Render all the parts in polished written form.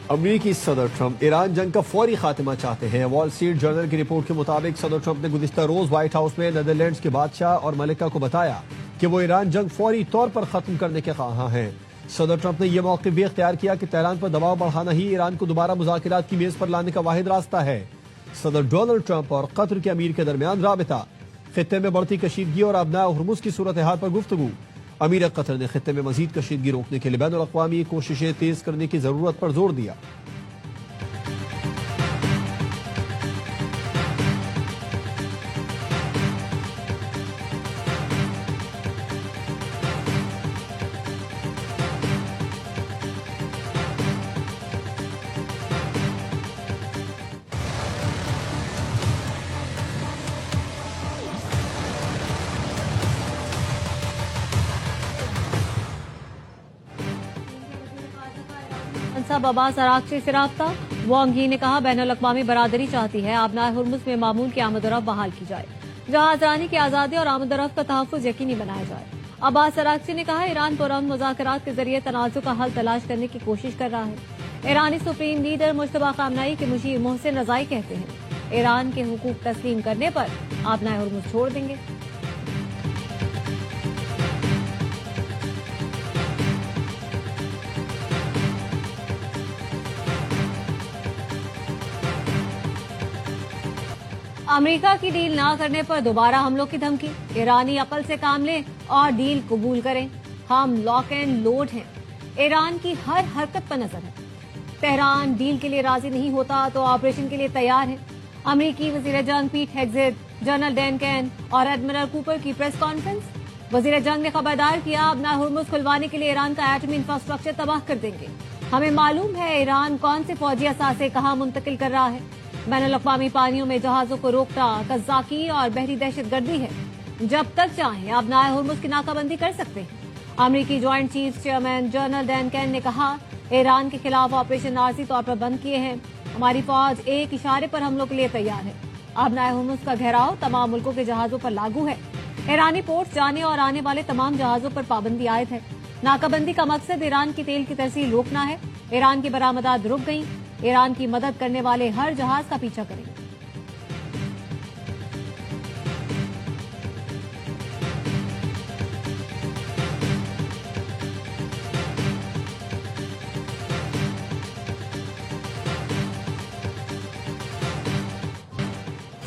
अमेरिकी सदर Trump Iran जंग का फौरी खात्मा चाहते हैं। वॉल स्ट्रीट जर्नल की रिपोर्ट के मुताबिक सदर ट्रंप ने गुज़िश्ता रोज व्हाइट हाउस में नीदरलैंड्स के बादशाह और मलिका को बताया कि वो ईरान जंग फौरी तौर पर खत्म करने के ख्वाहां हैं। सदर ट्रंप ने यह मौक़िफ़ भी इख्तियार किया कि तेहरान पर दबाव बढ़ाना ही ईरान को दोबारा मुज़ाकरात की मेज पर लाने का वाहिद रास्ता है। सदर डोनाल्ड ट्रंप और कतर के अमीर के दरमियान राबिता, खित्ते में बढ़ती कशीदगी और अबनाए हुर्मुज़ की सूरत हाल पर गुफ्तगू। अमीर कतर ने खित्ते में मजीद कशीदगी रोकने के लिए बैनुल अक़वामी कोशिशें तेज करने की जरूरत पर जोर दिया। सब अब्बास अराग़ची से राब्ता। वांग यी ने कहा बैनुल अक़वामी बरादरी चाहती है आबनाए हुर्मुज़ में मामूल की आमद-ओ-रफ़्त बहाल की जाए, जहाज़रानी की आज़ादी और आमद-ओ-रफ़्त का तहफ़्फ़ुज़ यकीनी बनाया जाए। अब्बास अराग़ची ने कहा ईरान पुरअमन मुज़ाकरात के जरिए तनाज़ुर का हल तलाश करने की कोशिश कर रहा है। ईरानी सुप्रीम लीडर मुश्तबा ख़ामनेई के मुशीर मोहसिन रज़ाई कहते हैं ईरान के हुकूक तस्लीम करने पर आबनाए हुर्मुज़ छोड़ देंगे। अमेरिका की डील ना करने पर दोबारा हमलों की धमकी। ईरानी अकल से काम लें और डील कबूल करें। हम लॉक एंड लोड हैं। ईरान की हर हरकत पर नजर है। तेहरान डील के लिए राजी नहीं होता तो ऑपरेशन के लिए तैयार है। अमेरिकी वजीर जंग पीट हेग्सेट, जनरल डैन और एडमिरल कूपर की प्रेस कॉन्फ्रेंस। वजीर जंग ने खबरदार किया अपना हुर्मुज़ खुलवाने के लिए ईरान का एटमी इंफ्रास्ट्रक्चर तबाह कर देंगे। हमें मालूम है ईरान कौन से फौजी असासे कहाँ मुंतकिल कर रहा है। बैनुल अक़वामी पानियों में जहाजों को रोकना कज़ाकी और बहरी दहशतगर्दी है। जब तक चाहें आबनाए हुर्मुज़ की नाकाबंदी कर सकते हैं। अमेरिकी joint chief chairman general Dan ने कहा ईरान के खिलाफ ऑपरेशन आर्जी तौर पर बंद किए हैं। हमारी फौज एक इशारे पर हमलों के लिए तैयार है। आबनाए हुर्मुज़ का घेराव तमाम मुल्कों के जहाजों पर लागू है। ईरानी पोर्ट जाने और आने वाले तमाम जहाजों पर पाबंदी आयद है। नाकाबंदी का मकसद ईरान की तेल की तरसील रोकना है। ईरान की बरामदात रुक गई। ईरान की मदद करने वाले हर जहाज का पीछा करेंगे।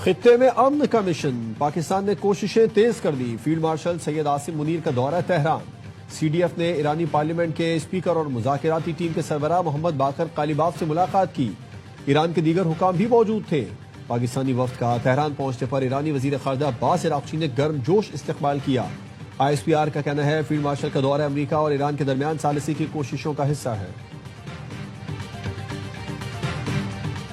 खित्ते में अमन का मिशन, पाकिस्तान ने कोशिशें तेज कर दी। फील्ड मार्शल सैयद आसिम मुनीर का दौरा तेहरान। CDF ने ईरानी पार्लियामेंट के स्पीकर और मुज़ाकराती टीम के सरबराह मोहम्मद बाकर कालिबाफ से मुलाकात की। ईरान के दीगर हुकाम भी मौजूद थे। पाकिस्तानी वफ्द का तेहरान पहुंचने पर ईरानी वजीर खारजा अब्बास अराग़ची ने गर्मजोश इस्तकबाल किया। ISPR का कहना है फील्ड मार्शल का दौरा अमेरिका और ईरान के दरमियान सालिसी की कोशिशों का हिस्सा है।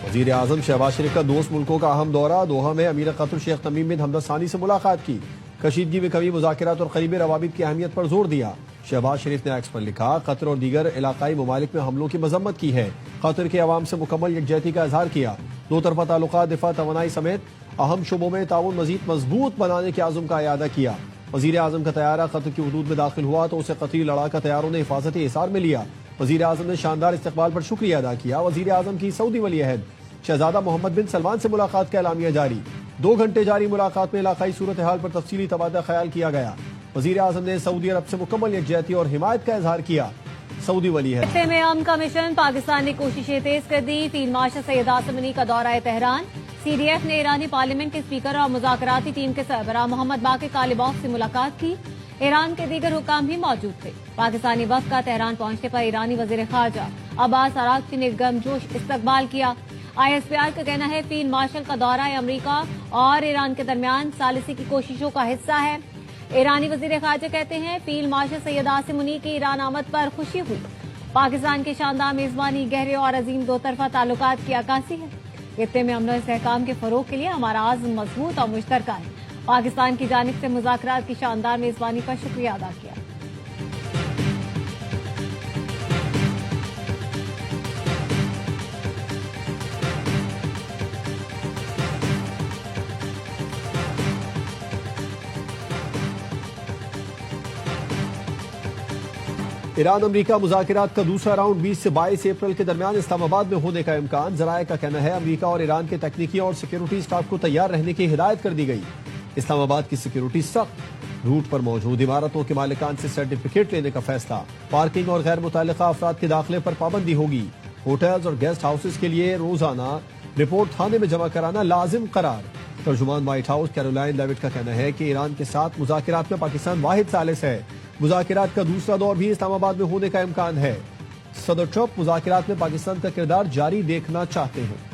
वजीर आजम शहबाज शरीफ का दोस्त मुल्कों का अहम दौरा। दोहा में अमीर कतर शेख तमीम बिन हमद सानी से मुलाकात की। कशीदगी में कमी, मुज़ाकरात और करीबी रवाबित की अहमियत पर जोर दिया। शहबाज शरीफ ने एक्स पर लिखा कतर और दीगर इलाकाई ममालिक में हमलों की मजम्मत की है। कतर के अवाम से मुकम्मल यकजहती का इजहार किया। दो तरफा ताल्लुकात, दिफा, तवानाई समेत अहम शुबों में ताउन मजीद मजबूत बनाने के आज़म का अयादा किया। वजीर आजम का तैयारा कतर की हदूद में दाखिल हुआ तो उसे कतरी लड़ाका तैयारों ने हिफाजती हिसार में लिया। वजीर आजम ने शानदार इस्तकबाल पर शुक्रिया अदा किया। वजीर आजम की सऊदी वली अहद शहजादा मोहम्मद बिन सलमान से मुलाकात का एलामिया जारी। 2 घंटे जारी मुलाकात में इलाकाई सूरत हाल पर तफसीली तबादला ख्याल किया गया। वजीर आजम ने सऊदी अरब से मुकम्मल यकजहती और हिमायत का इजहार किया। सऊदी वली है खित्ते में अमन का मिशन, पाकिस्तान ने कोशिशें तेज कर दी। फील्ड मार्शल सैयद आसिम मुनीर का दौरा है तेहरान। CDF ने ईरानी पार्लियामेंट के स्पीकर और मुज़ाकराती टीम के सरबराह मोहम्मद बाकर कालिबाफ से मुलाकात की। ईरान के दीगर हुकाम भी मौजूद थे। पाकिस्तानी वफ्द का तेहरान पहुंचने पर ईरानी वजीर खारजा अब्बास अराग़ची ने गर्मजोश इस्तकबाल किया। ISPR का कहना है फील्ड मार्शल का दौरा अमेरिका और ईरान के दरमियान सालिसी की कोशिशों का हिस्सा है। ईरानी वजीर खारजा कहते हैं फील्ड मार्शल सैयद आसिम मुनीर की ईरान आमद पर खुशी हुई। पाकिस्तान की शानदार मेजबानी गहरे और अजीम दो तरफा ताल्लुकात की अक्कासी है। खित्ते में अमन और इस्तेहकाम के फरोग के लिए हमारा आज़म मजबूत और मुश्तरका है। पाकिस्तान की जानिब से मुज़ाकरात की शानदार मेजबानी पर शुक्रिया अदा किया। ईरान अमरीका मुज़ाकरात का दूसरा राउंड 20 से 22 अप्रैल के दरमियान इस्लामाबाद में होने का इम्कान। जराये का कहना है अमरीका और ईरान के तकनीकी और सिक्योरिटी स्टाफ को तैयार रहने की हिदायत कर दी गई। इस्लामाबाद की सिक्योरिटी सख्त। रूट पर मौजूद इमारतों के मालिकान से सर्टिफिकेट लेने का फैसला। पार्किंग और गैर मुतल्लिका अफराद के दाखिले पर पाबंदी होगी। होटल्स और गेस्ट हाउसेज के लिए रोजाना रिपोर्ट थाने में जमा कराना लाजिम करार। तर्जुमान व्हाइट हाउस कैरोलाइन लेविट का कहना है कि ईरान के साथ मुज़ाकरात में पाकिस्तान वाहिद सालिस है। मुज़ाकरात का दूसरा दौर भी इस्लामाबाद में होने का इम्कान है। सदर ट्रंप मुज़ाकरात में पाकिस्तान का किरदार जारी देखना चाहते हैं।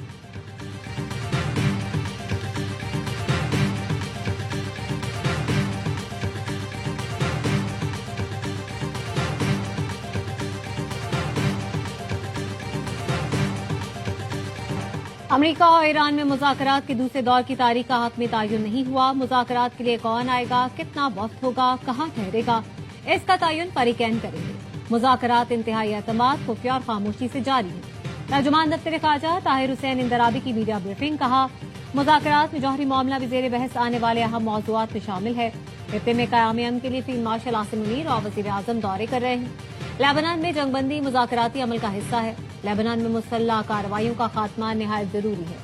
अमेरिका और ईरान में मुज़ाकरात के दूसरे दौर की तारीख का हक में तयन नहीं हुआ। मुज़ाकरात के लिए कौन आएगा, कितना वक्त होगा, कहां ठहरेगा, इसका तयन परीकैन करेंगे। मुज़ाकरात इंतहाई एतमाद, खुफिया और खामोशी से जारी है। तर्जुमान दफ्तर ख़ारजा ताहिर हुसैन इंदराबी की मीडिया ब्रीफिंग। कहा, मुज़ाकरात में जौहरी मामला ज़ेर बहस आने वाले अहम मौज़ूआत में शामिल है। खित्ते में क़याम अमन के लिए फील्ड मार्शल आसिम मुनीर और वज़ीर आज़म दौरे कर रहे हैं। लेबनान में जंगबंदी मुज़ाकराती अमल का हिस्सा है। लेबनान में मुसल्लह कार्रवाइयों का खात्मा निहायत जरूरी है।